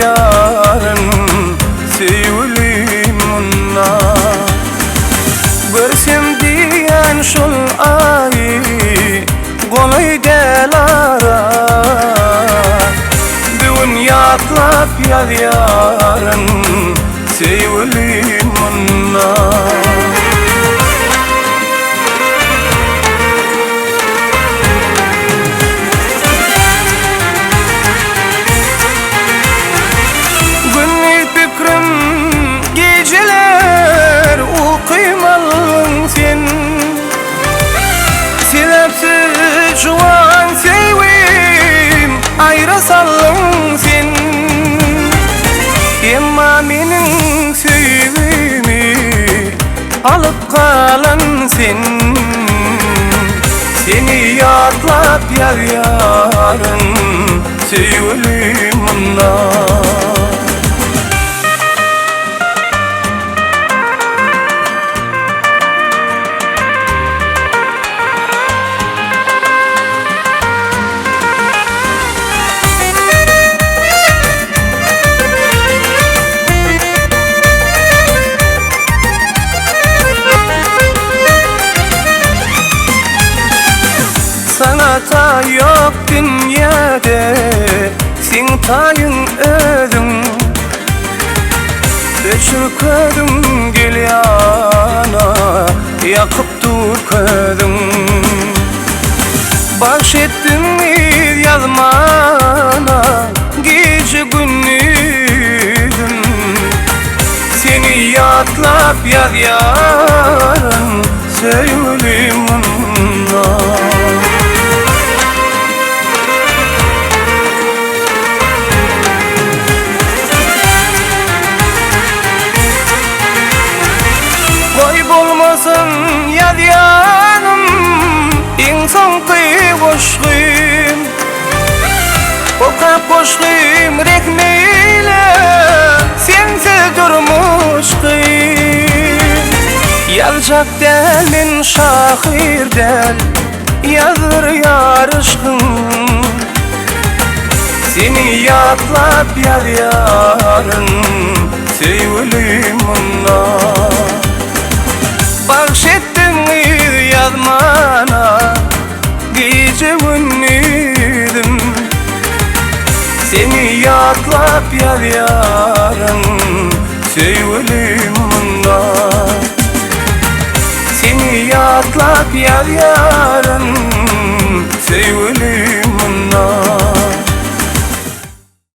yarın sevlimuna. Görsem diyen şol ayı golay del ara, dünyatla piyad yarın sevlimuna. Geceler ukuymalın sen, sebepsiz juan sevim ayrasallın sen. Emma menin sevimi alıp kalan sen, seni yadlap yar yarın sevlimuna. Sanata yok dünyada, sen tayın özün. Öçür ködüm gel yana, yakıp dur ködüm. Bahşettin mi yazmana, gece gündüzüm. Seni yadlap yaz yarın sevlimuna. Olmasın yad yanım, insan kıyboşluyum. Okap boşluyum rekmeyle, sensiz durmuştuyum. Yazacak del men şahir del, yazır yarışkın. Seni yadlap yar yarın sevlimuna. Bahşettin mi yazmana, gece gündüzüm. Seni yadlap yar yarın sevlimuna. Seni yadlap yar yarın sevlimuna.